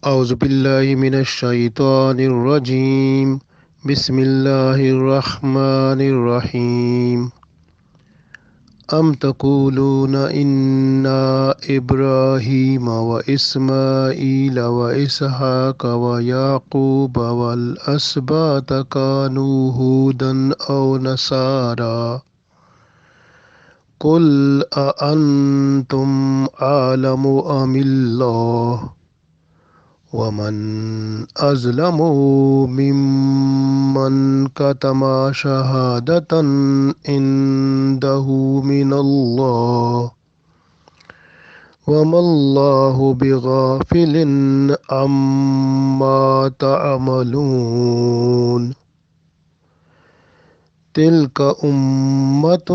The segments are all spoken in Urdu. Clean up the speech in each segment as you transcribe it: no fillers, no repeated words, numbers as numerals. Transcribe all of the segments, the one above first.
اعوذ باللہ من الشیطان الرجیم بسم اللہ الرحمن الرحیم ام تقولون انا ابراہیم و اسماعیل و اسحاق و یعقوب والاسباط کانوا ھودا او نصارا قل اانتم اعلم ام اللہ ومن أظلم ممن كتم شهادة عنده من الله وما الله بغافل عما تعملون تلك أمة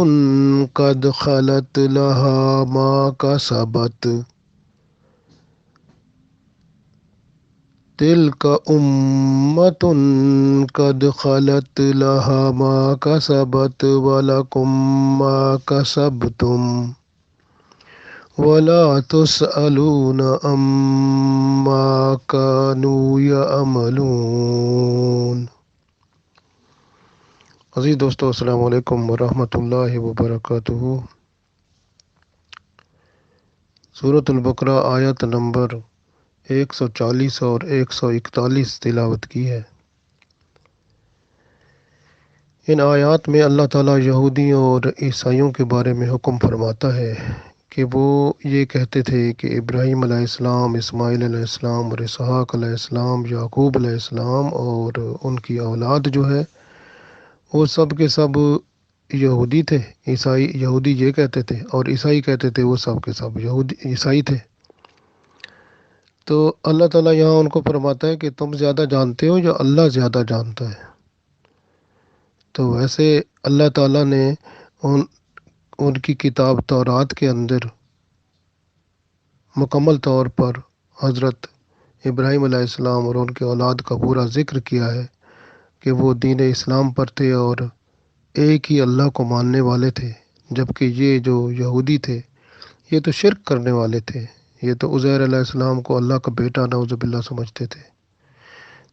قد خلت لها ما كسبت تلك أمة قد خلت لها ما كسبت ولكم ما كسبتم ولا تسألون عما كانوا يعملون۔ عزیز دوستو، السلام علیکم ورحمۃ اللہ وبرکاتہ۔ سورۃ البقرہ آیت نمبر 140 اور 141 تلاوت کی ہے۔ ان آیات میں اللہ تعالیٰ یہودیوں اور عیسائیوں کے بارے میں حکم فرماتا ہے کہ وہ یہ کہتے تھے کہ ابراہیم علیہ السلام، اسماعیل علیہ السلام اور اسحاق علیہ السلام، یعقوب علیہ السلام اور ان کی اولاد جو ہے وہ سب کے سب یہودی تھے۔ یہودی یہ کہتے تھے اور عیسائی کہتے تھے وہ سب کے سب عیسائی تھے۔ تو اللہ تعالیٰ یہاں ان کو فرماتا ہے کہ تم زیادہ جانتے ہو یا اللہ زیادہ جانتا ہے؟ تو ویسے اللہ تعالیٰ نے ان کی کتاب تورات کے اندر مکمل طور پر حضرت ابراہیم علیہ السلام اور ان کے اولاد کا پورا ذکر کیا ہے کہ وہ دین اسلام پر تھے اور ایک ہی اللہ کو ماننے والے تھے، جبکہ یہ جو یہودی تھے یہ تو شرک کرنے والے تھے، یہ تو عزیر علیہ السلام کو اللہ کا بیٹا نعوذ باللہ سمجھتے تھے۔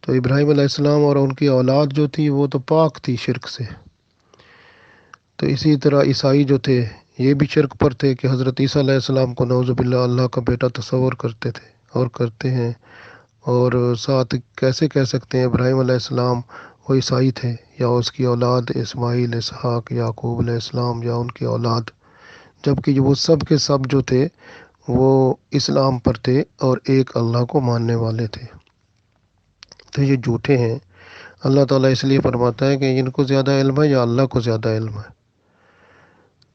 تو ابراہیم علیہ السلام اور ان کی اولاد جو تھی وہ تو پاک تھی شرک سے۔ تو اسی طرح عیسائی جو تھے یہ بھی شرک پر تھے کہ حضرت عیسیٰ علیہ السلام کو نعوذ باللہ اللہ کا بیٹا تصور کرتے تھے اور کرتے ہیں، اور ساتھ کیسے کہہ سکتے ہیں ابراہیم علیہ السلام وہ عیسائی تھے یا اس کی اولاد اسماعیل، اسحاق، یعقوب علیہ السلام یا ان کی اولاد، جبکہ وہ سب کے سب جو تھے وہ اسلام پر تھے اور ایک اللہ کو ماننے والے تھے۔ تو یہ جھوٹے ہیں۔ اللہ تعالیٰ اس لیے فرماتا ہے کہ ان کو زیادہ علم ہے یا اللہ کو زیادہ علم ہے۔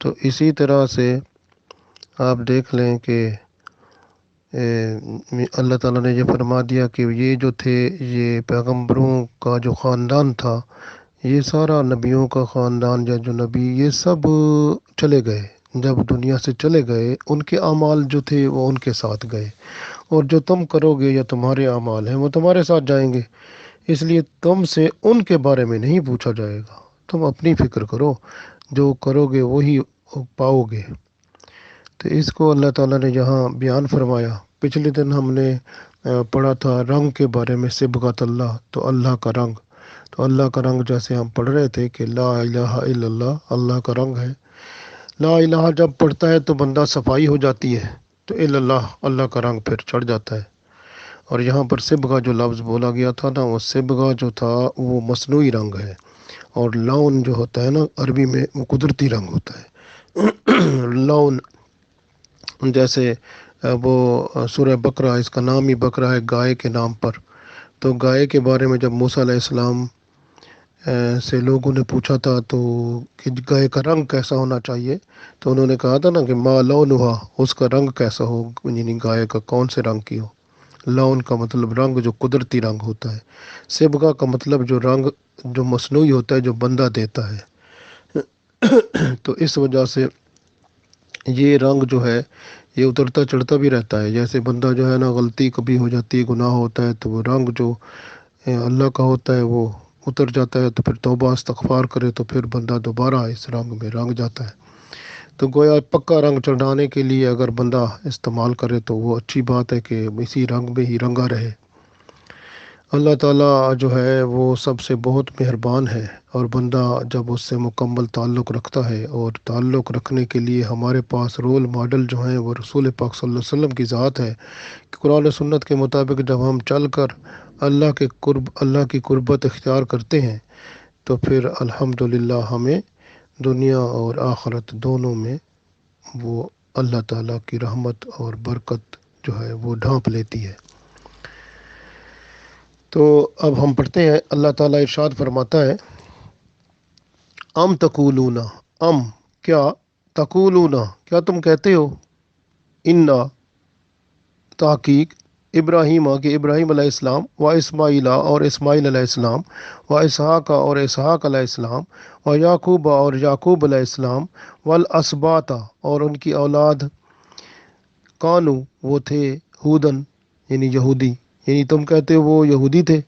تو اسی طرح سے آپ دیکھ لیں کہ اللہ تعالیٰ نے یہ فرما دیا کہ یہ جو تھے یہ پیغمبروں کا جو خاندان تھا، یہ سارا نبیوں کا خاندان یا جو نبی یہ سب چلے گئے، جب دنیا سے چلے گئے ان کے اعمال جو تھے وہ ان کے ساتھ گئے، اور جو تم کرو گے یا تمہارے اعمال ہیں وہ تمہارے ساتھ جائیں گے، اس لیے تم سے ان کے بارے میں نہیں پوچھا جائے گا، تم اپنی فکر کرو، جو کرو گے وہی پاؤ گے۔ تو اس کو اللہ تعالیٰ نے یہاں بیان فرمایا۔ پچھلے دن ہم نے پڑھا تھا رنگ کے بارے میں، صبغۃ اللہ، تو اللہ کا رنگ، تو اللہ کا رنگ جیسے ہم پڑھ رہے تھے کہ لا الہ الا اللہ اللہ کا رنگ ہے۔ لا الہ جب پڑھتا ہے تو بندہ صفائی ہو جاتی ہے، تو الا اللہ اللہ کا رنگ پھر چڑھ جاتا ہے۔ اور یہاں پر صبغہ جو لفظ بولا گیا تھا نا، وہ صبغہ جو تھا وہ مصنوعی رنگ ہے، اور لون جو ہوتا ہے نا عربی میں وہ قدرتی رنگ ہوتا ہے۔ لون جیسے وہ سورہ بقرہ، اس کا نام ہی بقرہ ہے گائے کے نام پر، تو گائے کے بارے میں جب موسیٰ علیہ السلام سے لوگوں نے پوچھا تھا تو کہ گائے کا رنگ کیسا ہونا چاہیے، تو انہوں نے کہا تھا نا کہ ما لونھا، اس کا رنگ کیسا ہو، یعنی گائے کا کون سے رنگ کی ہو۔ لون کا مطلب رنگ جو قدرتی رنگ ہوتا ہے، صبغہ کا مطلب جو رنگ جو مصنوعی ہوتا ہے جو بندہ دیتا ہے۔ تو اس وجہ سے یہ رنگ جو ہے یہ اترتا چڑھتا بھی رہتا ہے، جیسے بندہ جو ہے نا غلطی کبھی ہو جاتی ہے، گناہ ہوتا ہے، تو وہ رنگ جو اللہ کا ہوتا ہے وہ اتر جاتا ہے، تو پھر توبہ استغفار کرے تو پھر بندہ دوبارہ اس رنگ میں رنگ جاتا ہے۔ تو گویا پکا رنگ چڑھانے کے لیے اگر بندہ استعمال کرے تو وہ اچھی بات ہے کہ اسی رنگ میں ہی رنگا رہے۔ اللہ تعالیٰ جو ہے وہ سب سے بہت مہربان ہے، اور بندہ جب اس سے مکمل تعلق رکھتا ہے، اور تعلق رکھنے کے لیے ہمارے پاس رول ماڈل جو ہیں وہ رسول پاک صلی اللہ علیہ وسلم کی ذات ہے کہ قرآن و سنت کے مطابق جب ہم چل کر اللہ کی قربت اختیار کرتے ہیں، تو پھر الحمدللہ ہمیں دنیا اور آخرت دونوں میں وہ اللہ تعالیٰ کی رحمت اور برکت جو ہے وہ ڈھانپ لیتی ہے۔ تو اب ہم پڑھتے ہیں، اللہ تعالیٰ ارشاد فرماتا ہے، ام تقولون، ام کیا، تقولون کیا تم کہتے ہو، انا تحقیق، ابراہیم کہ ابراہیم علیہ السلام، و اسماعیل اور اسماعیل علیہ السلام، و اسحاق اور اسحاق علیہ السلام، و یعقوب اور یعقوب علیہ السلام، والاسباط اور ان کی اولاد، کانو وہ تھے، ہودن یعنی یہودی، یعنی تم کہتے ہو وہ یہودی تھے۔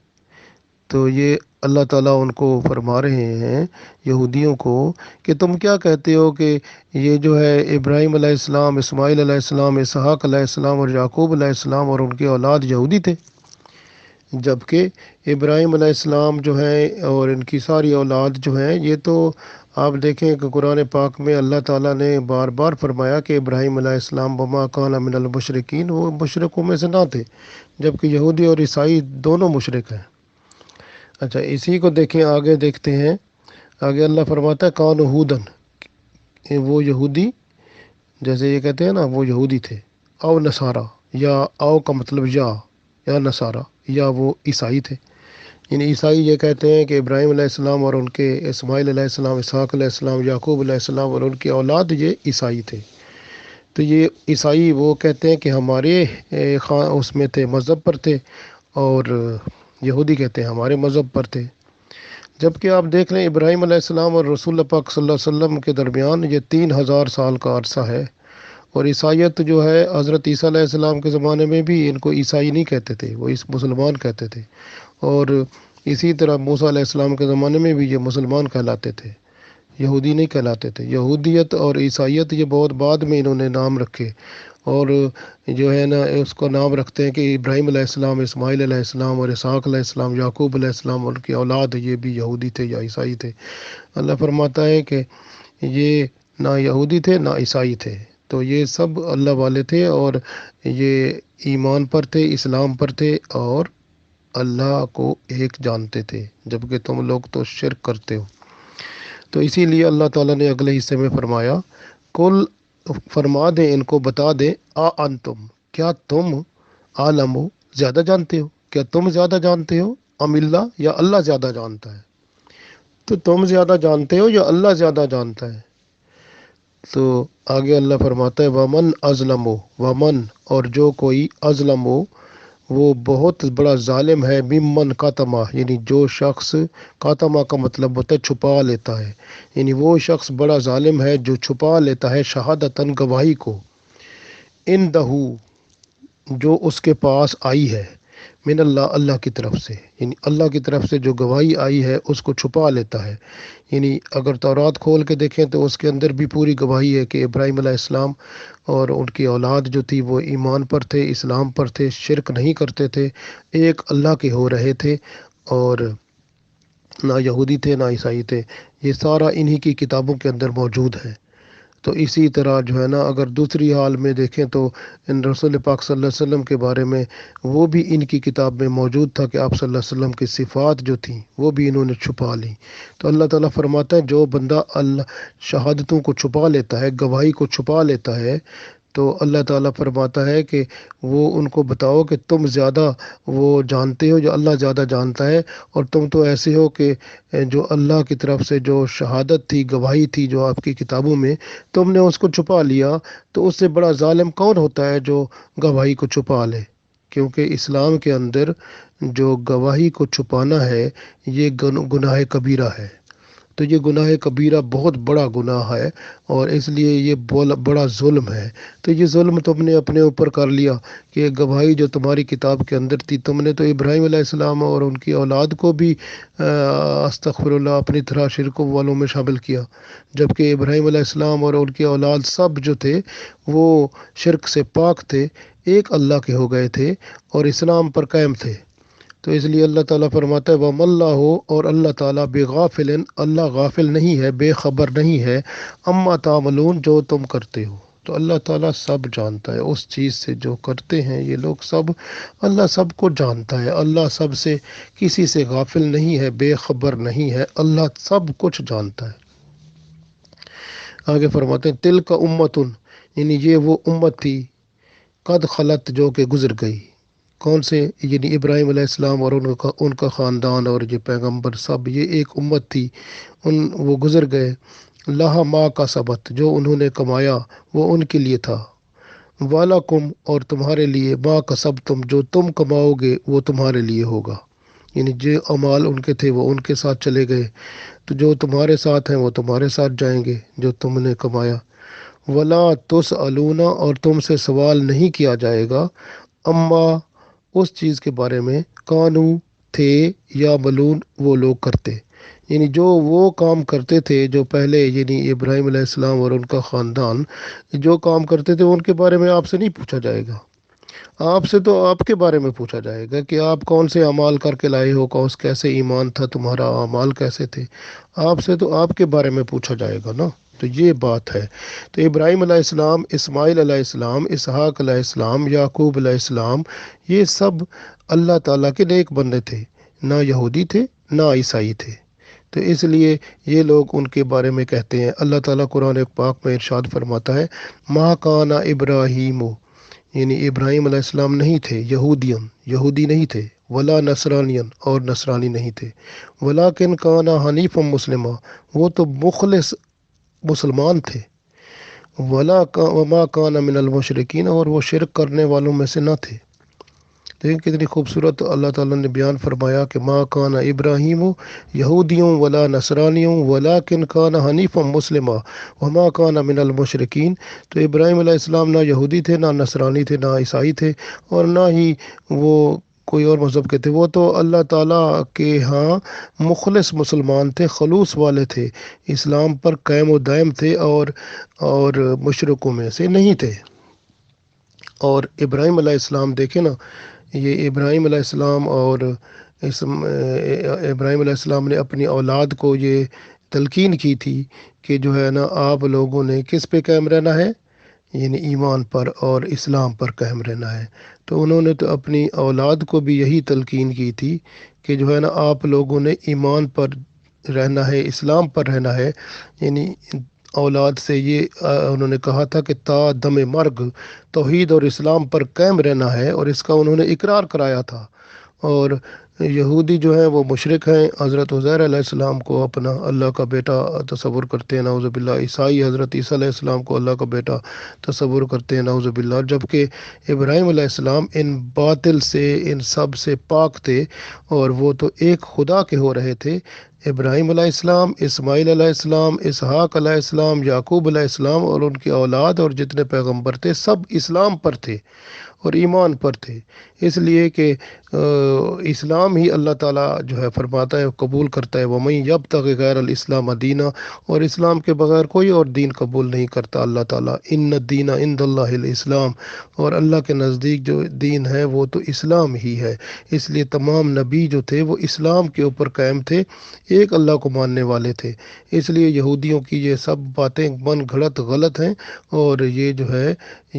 تو یہ اللہ تعالیٰ ان کو فرما رہے ہیں، یہودیوں کو، کہ تم کیا کہتے ہو کہ یہ جو ہے ابراہیم علیہ السلام، اسماعیل علیہ السلام، اسحاق علیہ السلام اور یعقوب علیہ السلام اور ان کی اولاد یہودی تھے، جبکہ ابراہیم علیہ السلام جو ہیں اور ان کی ساری اولاد جو ہیں، یہ تو آپ دیکھیں کہ قرآن پاک میں اللہ تعالیٰ نے بار بار فرمایا کہ ابراہیم علیہ السلام وما کان من المشرکین، وہ مشرکوں میں سے نہ تھے، جبکہ یہودی اور عیسائی دونوں مشرک ہیں۔ اچھا، اسی کو دیکھیں، آگے دیکھتے ہیں، آگے اللہ فرماتا ہے کان ہودن، وہ یہودی، جیسے یہ کہتے ہیں نا وہ یہودی تھے، او نصارہ، یا او کا مطلب یا نصارہ، یا وہ عیسائی تھے، یعنی عیسائی یہ کہتے ہیں کہ ابراہیم علیہ السلام اور ان کے اسماعیل علیہ السلام، اسحاق علیہ السلام، یعقوب علیہ السلام اور ان کی اولاد یہ عیسائی تھے۔ تو یہ عیسائی وہ کہتے ہیں کہ ہمارے اس میں تھے، مذہب پر تھے، اور یہودی کہتے ہیں ہمارے مذہب پر تھے۔ جبکہ آپ دیکھ لیں ابراہیم علیہ السلام اور رسول پاک صلی اللہ علیہ وسلم کے درمیان یہ 3000 سال کا عرصہ ہے، اور عیسائیت جو ہے حضرت عیسیٰ علیہ السلام کے زمانے میں بھی ان کو عیسائی نہیں کہتے تھے، وہ اس مسلمان کہتے تھے، اور اسی طرح موسیٰ علیہ السلام کے زمانے میں بھی یہ مسلمان کہلاتے تھے، یہودی نہیں کہلاتے تھے۔ یہودیت اور عیسائیت یہ بہت بعد میں انہوں نے نام رکھے، اور جو ہے نا اس کو نام رکھتے ہیں کہ ابراہیم علیہ السلام، اسماعیل علیہ السلام اور اسحاق علیہ السلام، یعقوب علیہ السلام اور ان کی اولاد یہ بھی یہودی تھے یا عیسائی تھے۔ اللہ فرماتا ہے کہ یہ نہ یہودی تھے نہ عیسائی تھے، تو یہ سب اللہ والے تھے، اور یہ ایمان پر تھے، اسلام پر تھے، اور اللہ کو ایک جانتے تھے، جبکہ تم لوگ تو شرک کرتے ہو۔ تو اسی لیے اللہ تعالیٰ نے اگلے حصے میں فرمایا، کل فرما دیں ان کو، بتا دیں، انتم کیا تم، عالم ہو زیادہ جانتے ہو، کیا تم زیادہ جانتے ہو، ام اللہ یا اللہ زیادہ جانتا ہے، تو تم زیادہ جانتے ہو یا اللہ زیادہ جانتا ہے۔ تو آگے اللہ فرماتا ہے ومن ازلم، ومن اور جو کوئی، ازلم وہ بہت بڑا ظالم ہے، ممن کاتما یعنی جو شخص، کاتما کا مطلب ہوتا ہے چھپا لیتا ہے، یعنی وہ شخص بڑا ظالم ہے جو چھپا لیتا ہے شہادتاً گواہی کو، اندہو جو اس کے پاس آئی ہے، من اللہ اللہ کی طرف سے، یعنی اللہ کی طرف سے جو گواہی آئی ہے اس کو چھپا لیتا ہے۔ یعنی اگر تورات کھول کے دیکھیں تو اس کے اندر بھی پوری گواہی ہے کہ ابراہیم علیہ السلام اور ان کی اولاد جو تھی وہ ایمان پر تھے، اسلام پر تھے، شرک نہیں کرتے تھے، ایک اللہ کے ہو رہے تھے، اور نہ یہودی تھے نہ عیسائی تھے، یہ سارا انہی کی کتابوں کے اندر موجود ہے۔ تو اسی طرح جو ہے نا اگر دوسری حال میں دیکھیں تو ان رسول پاک صلی اللہ علیہ وسلم کے بارے میں وہ بھی ان کی کتاب میں موجود تھا کہ آپ صلی اللہ علیہ وسلم کی صفات جو تھیں وہ بھی انہوں نے چھپا لی۔ تو اللہ تعالیٰ فرماتا ہے جو بندہ اللہ شہادتوں کو چھپا لیتا ہے، گواہی کو چھپا لیتا ہے، تو اللہ تعالیٰ فرماتا ہے کہ وہ ان کو بتاؤ کہ تم زیادہ وہ جانتے ہو یا اللہ زیادہ جانتا ہے، اور تم تو ایسے ہو کہ جو اللہ کی طرف سے جو شہادت تھی، گواہی تھی جو آپ کی کتابوں میں، تم نے اس کو چھپا لیا، تو اس سے بڑا ظالم کون ہوتا ہے جو گواہی کو چھپا لے؟ کیونکہ اسلام کے اندر جو گواہی کو چھپانا ہے یہ گناہ کبیرہ ہے، تو یہ گناہ کبیرہ بہت بڑا گناہ ہے، اور اس لیے یہ بڑا ظلم ہے۔ تو یہ ظلم تم نے اپنے اوپر کر لیا کہ گواہی جو تمہاری کتاب کے اندر تھی، تم نے تو ابراہیم علیہ السلام اور ان کی اولاد کو بھی استغفر اللہ اپنی طرح شرک والوں میں شامل کیا، جبکہ ابراہیم علیہ السلام اور ان کی اولاد سب جو تھے وہ شرک سے پاک تھے، ایک اللہ کے ہو گئے تھے اور اسلام پر قائم تھے۔ تو اس لیے اللہ تعالیٰ فرماتا ہے وَمَا اللَّهُ، اور اللہ تعالیٰ بِغَافِلٍ، اللہ غافل نہیں ہے، بے خبر نہیں ہے، اما تعملون، جو تم کرتے ہو۔ تو اللہ تعالیٰ سب جانتا ہے اس چیز سے جو کرتے ہیں یہ لوگ سب، اللہ سب کو جانتا ہے، اللہ سب سے کسی سے غافل نہیں ہے، بے خبر نہیں ہے، اللہ سب کچھ جانتا ہے۔ آگے فرماتے ہیں تل کا امتن، یعنی یہ وہ امت تھی، قد خلت، جو کہ گزر گئی۔ کون سے؟ یعنی ابراہیم علیہ السلام اور ان کا خاندان اور یہ پیغمبر سب، یہ ایک امت تھی، وہ گزر گئے۔ لہا ما کا سبت، جو انہوں نے کمایا وہ ان کے لیے تھا، والکم، اور تمہارے لیے، ما کسبتم، جو تم کماؤ گے وہ تمہارے لیے ہوگا، یعنی جو اعمال ان کے تھے وہ ان کے ساتھ چلے گئے، تو جو تمہارے ساتھ ہیں وہ تمہارے ساتھ جائیں گے جو تم نے کمایا۔ ولا تسألون، اور تم سے سوال نہیں کیا جائے گا، اما، اس چیز کے بارے میں، کانو، تھے، یا ملون، وہ لوگ کرتے، یعنی جو وہ کام کرتے تھے جو پہلے، یعنی ابراہیم علیہ السلام اور ان کا خاندان جو کام کرتے تھے ان کے بارے میں آپ سے نہیں پوچھا جائے گا، آپ سے تو آپ کے بارے میں پوچھا جائے گا کہ آپ کون سے اعمال کر کے لائے ہو، کون کیسے ایمان تھا تمہارا، اعمال کیسے تھے، آپ سے تو آپ کے بارے میں پوچھا جائے گا نا۔ تو یہ بات ہے۔ تو ابراہیم علیہ السلام، اسماعیل علیہ السلام، اسحاق علیہ السلام، یعقوب علیہ السلام، یہ سب اللہ تعالیٰ کے نیک بندے تھے، نہ یہودی تھے نہ عیسائی تھے۔ تو اس لیے یہ لوگ ان کے بارے میں کہتے ہیں، اللہ تعالیٰ قرآن پاک میں ارشاد فرماتا ہے ما کان ابراہیم، یعنی ابراہیم علیہ السلام نہیں تھے یہودی نہیں تھے، ولا نصرانین، اور نصرانی نہیں تھے، ولیکن کان حنیفا مسلمہ، وہ تو مخلص مسلمان تھے، وما کان من المشرکین، اور وہ شرک کرنے والوں میں سے نہ تھے۔ دیکھیں کتنی خوبصورت اللہ تعالیٰ نے بیان فرمایا کہ ما کان ابراہیم یہودیوں ولا نصرانیوں ولیکن کان حنیفا مسلمہ وما کان من المشرکین۔ تو ابراہیم علیہ السلام نہ یہودی تھے، نہ نصرانی تھے، نہ عیسائی تھے، اور نہ ہی وہ کوئی اور مذہب کے تھے، وہ تو اللہ تعالیٰ کے ہاں مخلص مسلمان تھے، خلوص والے تھے، اسلام پر قائم و دائم تھے، اور مشرکوں میں سے نہیں تھے۔ اور ابراہیم علیہ السلام دیکھیں نا، یہ ابراہیم علیہ السلام اور ابراہیم علیہ السلام نے اپنی اولاد کو یہ تلقین کی تھی کہ جو ہے نا آپ لوگوں نے کس پہ قائم رہنا ہے، یعنی ایمان پر اور اسلام پر قائم رہنا ہے۔ تو انہوں نے تو اپنی اولاد کو بھی یہی تلقین کی تھی کہ جو ہے نا آپ لوگوں نے ایمان پر رہنا ہے، اسلام پر رہنا ہے، یعنی اولاد سے یہ انہوں نے کہا تھا کہ تا دم مرگ توحید اور اسلام پر قائم رہنا ہے، اور اس کا انہوں نے اقرار کرایا تھا۔ اور یہودی جو ہیں وہ مشرک ہیں، حضرت عزیر علیہ السلام کو اپنا اللہ کا بیٹا تصور کرتے ہیں، نعوذ باللہ۔ عیسائی حضرت عیسیٰ علیہ السلام کو اللہ کا بیٹا تصور کرتے ہیں، نعوذ باللہ، جبکہ ابراہیم علیہ السلام ان باطل سے، ان سب سے پاک تھے، اور وہ تو ایک خدا کے ہو رہے تھے۔ ابراہیم علیہ السلام، اسماعیل علیہ السلام، اسحاق علیہ السلام، یعقوب علیہ السلام اور ان کی اولاد اور جتنے پیغمبر تھے سب اسلام پر تھے اور ایمان پر تھے، اس لیے کہ اسلام ہی اللہ تعالیٰ جو ہے فرماتا ہے قبول کرتا ہے، وَمَن يَبْتَغِ غَيْرَ الْإِسْلَامَ دِينًا، اور اسلام کے بغیر کوئی اور دین قبول نہیں کرتا اللہ تعالیٰ۔ اِنَّ الدِّينَ عِندَ اللَّهِ الْإِسْلَام، اور اللہ کے نزدیک جو دین ہے وہ تو اسلام ہی ہے۔ اس لیے تمام نبی جو تھے وہ اسلام کے اوپر قائم تھے، ایک اللہ کو ماننے والے تھے۔ اس لیے یہودیوں کی یہ سب باتیں من گھڑت غلط ہیں، اور یہ جو ہے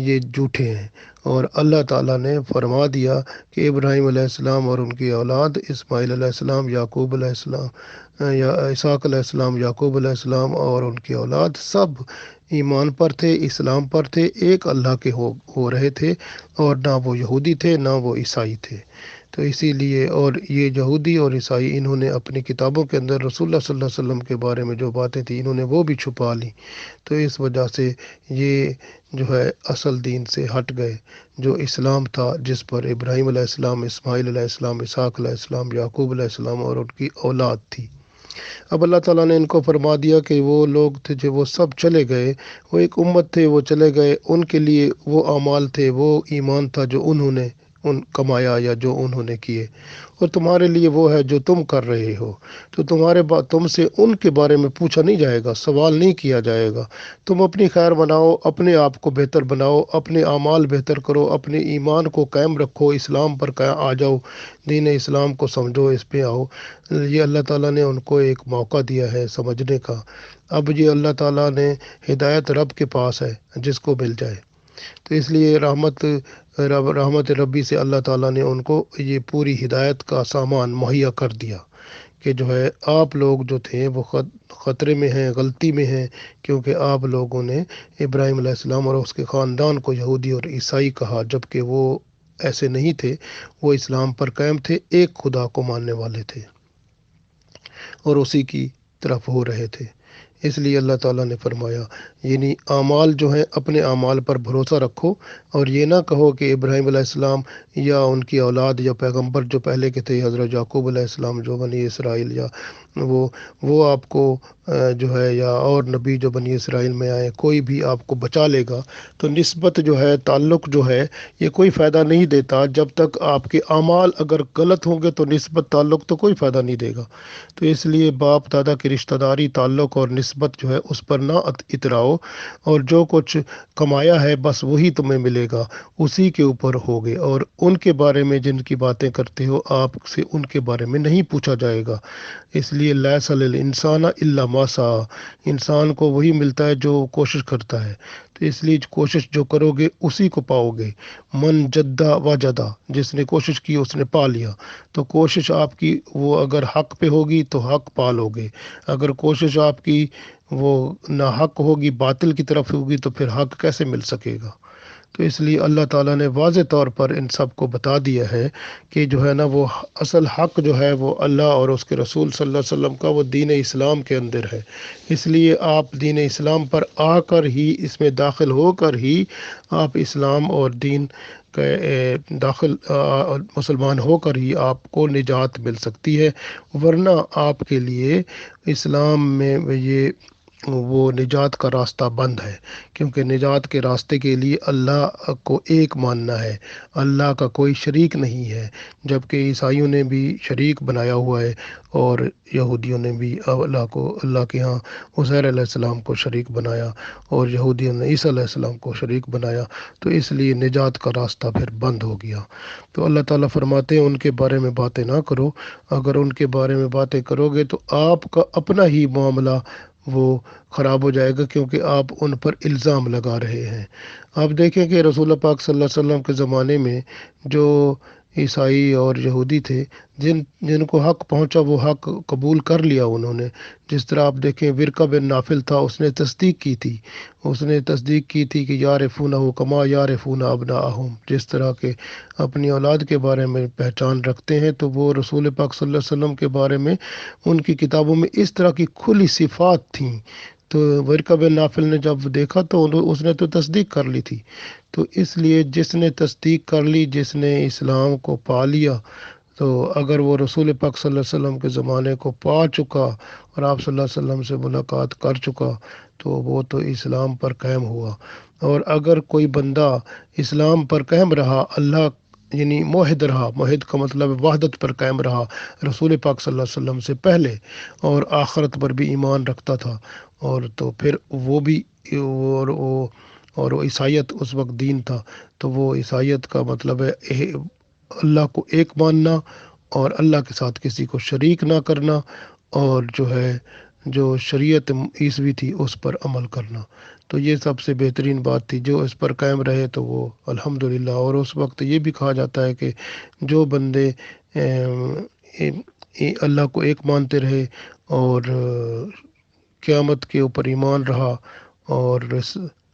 یہ جھوٹے ہیں۔ اور اللہ تعالیٰ نے فرما دیا کہ ابراہیم علیہ السلام اور ان کی اولاد، اسماعیل علیہ السلام، یعقوب علیہ السلام، یا اسحاق علیہ السلام، یعقوب علیہ السلام اور ان کی اولاد سب ایمان پر تھے، اسلام پر تھے، ایک اللہ کے ہو رہے تھے، اور نہ وہ یہودی تھے نہ وہ عیسائی تھے۔ تو اسی لیے، اور یہ یہودی اور عیسائی انہوں نے اپنی کتابوں کے اندر رسول اللہ صلی اللہ علیہ وسلم کے بارے میں جو باتیں تھیں انہوں نے وہ بھی چھپا لی، تو اس وجہ سے یہ جو ہے اصل دین سے ہٹ گئے، جو اسلام تھا جس پر ابراہیم علیہ السلام، اسماعیل علیہ السلام، اسحاق علیہ السلام، یعقوب علیہ السلام اور ان کی اولاد تھی۔ اب اللہ تعالیٰ نے ان کو فرما دیا کہ وہ لوگ تھے جو وہ سب چلے گئے، وہ ایک امت تھے، وہ چلے گئے، ان کے لیے وہ اعمال تھے، وہ ایمان تھا جو انہوں نے ان کمایا یا جو انہوں نے کیے، اور تمہارے لیے وہ ہے جو تم کر رہے ہو، تو تم سے ان کے بارے میں پوچھا نہیں جائے گا، سوال نہیں کیا جائے گا۔ تم اپنی خیر بناؤ، اپنے آپ کو بہتر بناؤ، اپنے اعمال بہتر کرو، اپنے ایمان کو قائم رکھو، اسلام پر آ جاؤ، دین اسلام کو سمجھو، اس پہ آؤ۔ یہ اللہ تعالیٰ نے ان کو ایک موقع دیا ہے سمجھنے کا۔ اب یہ اللہ تعالیٰ نے ہدایت رب کے پاس ہے، جس کو مل جائے، تو اس لیے رحمت ربی سے اللہ تعالیٰ نے ان کو یہ پوری ہدایت کا سامان مہیا کر دیا کہ جو ہے آپ لوگ جو تھے وہ خطرے میں ہیں، غلطی میں ہیں، کیونکہ آپ لوگوں نے ابراہیم علیہ السلام اور اس کے خاندان کو یہودی اور عیسائی کہا، جبکہ وہ ایسے نہیں تھے، وہ اسلام پر قائم تھے، ایک خدا کو ماننے والے تھے اور اسی کی طرف ہو رہے تھے۔ اس لیے اللہ تعالیٰ نے فرمایا، یعنی اعمال جو ہیں اپنے اعمال پر بھروسہ رکھو، اور یہ نہ کہو کہ ابراہیم علیہ السلام یا ان کی اولاد یا پیغمبر جو پہلے کے تھے، حضرت یعقوب علیہ السلام جو بنی اسرائیل، یا وہ آپ کو جو ہے، یا اور نبی جو بنی اسرائیل میں آئے، کوئی بھی آپ کو بچا لے گا، تو نسبت جو ہے، تعلق جو ہے، یہ کوئی فائدہ نہیں دیتا جب تک آپ کے اعمال اگر غلط ہوں گے، تو نسبت تعلق تو کوئی فائدہ نہیں دے گا۔ تو اس لیے باپ دادا کی رشتہ داری، تعلق اور نسبت جو ہے اس پر نہ اتراؤ، اور جو کچھ کمایا ہے بس وہی تمہیں ملے گا، اسی کے اوپر ہوگے، اور ان کے بارے میں جن کی باتیں کرتے ہو آپ سے ان کے بارے میں نہیں پوچھا جائے گا۔ اس لیے لیس للانسان الا ما سعی، انسان کو وہی ملتا ہے جو کوشش کرتا ہے، تو اس لیے کوشش جو کرو گے اسی کو پاؤ گے۔ من جدہ وجدہ، جس نے کوشش کی اس نے پا لیا، تو کوشش آپ کی وہ اگر حق پہ ہوگی تو حق پالو گے، اگر کوشش آپ کی وہ ناحق ہوگی، باطل کی طرف ہوگی، تو پھر حق کیسے مل سکے گا؟ تو اس لیے اللہ تعالیٰ نے واضح طور پر ان سب کو بتا دیا ہے کہ جو ہے نا، وہ اصل حق جو ہے وہ اللہ اور اس کے رسول صلی اللہ علیہ وسلم کا، وہ دین اسلام کے اندر ہے۔ اس لیے آپ دین اسلام پر آ کر ہی، اس میں داخل ہو کر ہی آپ اسلام اور دین مسلمان ہو کر ہی آپ کو نجات مل سکتی ہے، ورنہ آپ کے لیے اسلام میں وہ نجات کا راستہ بند ہے، کیونکہ نجات کے راستے کے لیے اللہ کو ایک ماننا ہے، اللہ کا کوئی شریک نہیں ہے، جبکہ عیسائیوں نے بھی شریک بنایا ہوا ہے، اور یہودیوں نے بھی اللہ کے ہاں عزیر علیہ السلام کو شریک بنایا، اور یہودیوں نے عیسیٰ علیہ السلام کو شریک بنایا، تو اس لیے نجات کا راستہ پھر بند ہو گیا۔ تو اللہ تعالیٰ فرماتے ہیں ان کے بارے میں باتیں نہ کرو، اگر ان کے بارے میں باتیں کرو گے تو آپ کا اپنا ہی معاملہ وہ خراب ہو جائے گا، کیونکہ آپ ان پر الزام لگا رہے ہیں۔ آپ دیکھیں کہ رسول پاک صلی اللہ علیہ وسلم کے زمانے میں جو عیسائی اور یہودی تھے، جن کو حق پہنچا وہ حق قبول کر لیا انہوں نے۔ جس طرح آپ دیکھیں ورقہ بن نافل تھا، اس نے تصدیق کی تھی کہ یعرفونہ کما یعرفون ابناءہم، جس طرح کے اپنی اولاد کے بارے میں پہچان رکھتے ہیں، تو وہ رسول پاک صلی اللہ علیہ وسلم کے بارے میں ان کی کتابوں میں اس طرح کی کھلی صفات تھیں۔ تو ورقہ بن نافل نے جب دیکھا تو اس نے تو تصدیق کر لی تھی۔ تو اس لیے جس نے تصدیق کر لی، جس نے اسلام کو پا لیا، تو اگر وہ رسول پاک صلی اللہ علیہ وسلم کے زمانے کو پا چکا اور آپ صلی اللہ علیہ وسلم سے ملاقات کر چکا، تو وہ تو اسلام پر قائم ہوا۔ اور اگر کوئی بندہ اسلام پر قائم رہا، اللہ یعنی موحد رہا، موحد کا مطلب وحدت پر قائم رہا رسول پاک صلی اللہ علیہ وسلم سے پہلے، اور آخرت پر بھی ایمان رکھتا تھا، اور تو پھر وہ بھی اور وہ عیسائیت اس وقت دین تھا، تو وہ عیسائیت کا مطلب ہے اللہ کو ایک ماننا، اور اللہ کے ساتھ کسی کو شریک نہ کرنا، اور جو شریعت عیسوی تھی اس پر عمل کرنا۔ تو یہ سب سے بہترین بات تھی، جو اس پر قائم رہے تو وہ الحمدللہ۔ اور اس وقت یہ بھی کہا جاتا ہے کہ جو بندے اللہ کو ایک مانتے رہے اور قیامت کے اوپر ایمان رہا، اور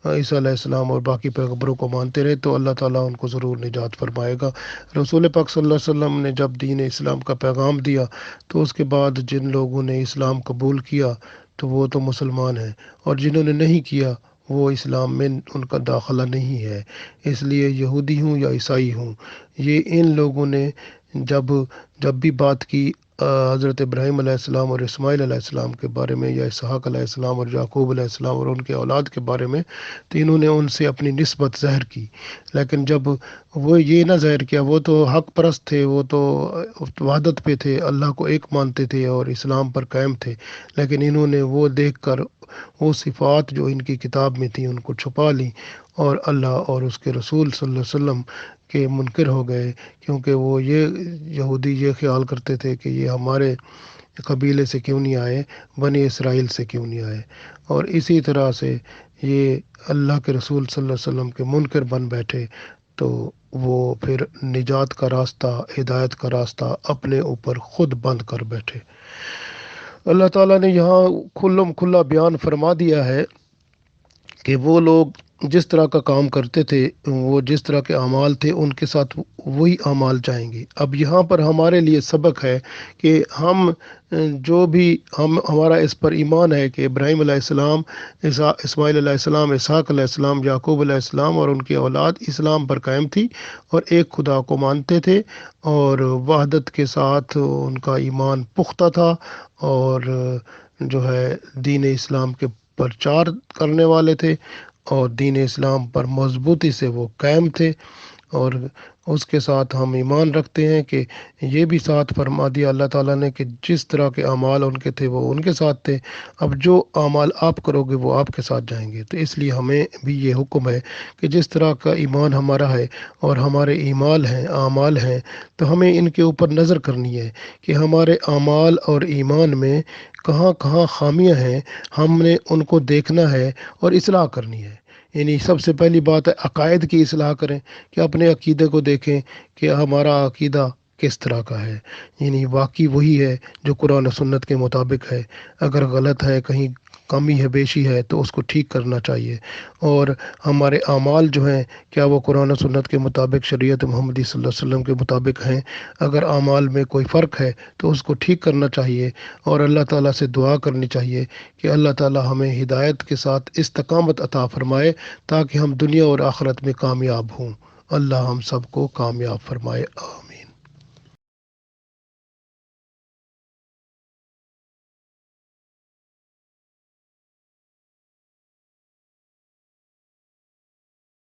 عیسیٰ علیہ السلام اور باقی پیغمبروں کو مانتے رہے، تو اللہ تعالیٰ ان کو ضرور نجات فرمائے گا۔ رسول پاک صلی اللہ علیہ وسلم نے جب دین اسلام کا پیغام دیا، تو اس کے بعد جن لوگوں نے اسلام قبول کیا تو وہ تو مسلمان ہیں، اور جنہوں نے نہیں کیا وہ اسلام میں ان کا داخلہ نہیں ہے۔ اس لیے یہودی ہوں یا عیسائی ہوں، یہ ان لوگوں نے جب بھی بات کی حضرت ابراہیم علیہ السلام اور اسماعیل علیہ السلام کے بارے میں، یا اسحاق علیہ السلام اور یعقوب علیہ السلام اور ان کے اولاد کے بارے میں، تو انہوں نے ان سے اپنی نسبت ظاہر کی۔ لیکن جب وہ یہ نہ ظاہر کیا، وہ تو حق پرست تھے، وہ تو وحدت پہ تھے، اللہ کو ایک مانتے تھے اور اسلام پر قائم تھے، لیکن انہوں نے وہ دیکھ کر وہ صفات جو ان کی کتاب میں تھیں ان کو چھپا لی، اور اللہ اور اس کے رسول صلی اللہ علیہ وسلم کے منکر ہو گئے، کیونکہ وہ یہودی یہ خیال کرتے تھے کہ یہ ہمارے قبیلے سے کیوں نہیں آئے، بنی اسرائیل سے کیوں نہیں آئے، اور اسی طرح سے یہ اللہ کے رسول صلی اللہ علیہ وسلم کے منکر بن بیٹھے، تو وہ پھر نجات کا راستہ، ہدایت کا راستہ اپنے اوپر خود بند کر بیٹھے۔ اللہ تعالیٰ نے یہاں کھلم کھلا بیان فرما دیا ہے کہ وہ لوگ جس طرح کا کام کرتے تھے، وہ جس طرح کے اعمال تھے، ان کے ساتھ وہی اعمال جائیں گے۔ اب یہاں پر ہمارے لیے سبق ہے کہ ہم جو بھی ہمارا اس پر ایمان ہے کہ ابراہیم علیہ السلام، اسماعیل علیہ السلام، اسحاق علیہ السلام، یعقوب علیہ السلام اور ان کی اولاد اسلام پر قائم تھی اور ایک خدا کو مانتے تھے، اور وحدت کے ساتھ ان کا ایمان پختہ تھا، اور جو ہے دین اسلام کے پرچار کرنے والے تھے، اور دین اسلام پر مضبوطی سے وہ قائم تھے، اور اس کے ساتھ ہم ایمان رکھتے ہیں کہ یہ بھی ساتھ فرما دیا اللہ تعالیٰ نے کہ جس طرح کے اعمال ان کے تھے وہ ان کے ساتھ تھے، اب جو اعمال آپ کرو گے وہ آپ کے ساتھ جائیں گے۔ تو اس لیے ہمیں بھی یہ حکم ہے کہ جس طرح کا ایمان ہمارا ہے اور ہمارے اعمال ہیں، تو ہمیں ان کے اوپر نظر کرنی ہے کہ ہمارے اعمال اور ایمان میں کہاں کہاں خامیاں ہیں، ہم نے ان کو دیکھنا ہے اور اصلاح کرنی ہے۔ یعنی سب سے پہلی بات ہے عقائد کی اصلاح کریں، کہ اپنے عقیدے کو دیکھیں کہ ہمارا عقیدہ کس طرح کا ہے، یعنی واقعی وہی ہے جو قرآن و سنت کے مطابق ہے، اگر غلط ہے، کہیں کمی ہے، بیشی ہے، تو اس کو ٹھیک کرنا چاہیے۔ اور ہمارے اعمال جو ہیں، کیا وہ قرآن و سنت کے مطابق، شریعت محمدی صلی اللہ علیہ وسلم کے مطابق ہیں؟ اگر اعمال میں کوئی فرق ہے تو اس کو ٹھیک کرنا چاہیے، اور اللہ تعالیٰ سے دعا کرنی چاہیے کہ اللہ تعالیٰ ہمیں ہدایت کے ساتھ استقامت عطا فرمائے، تاکہ ہم دنیا اور آخرت میں کامیاب ہوں۔ اللہ ہم سب کو کامیاب فرمائے، آمین۔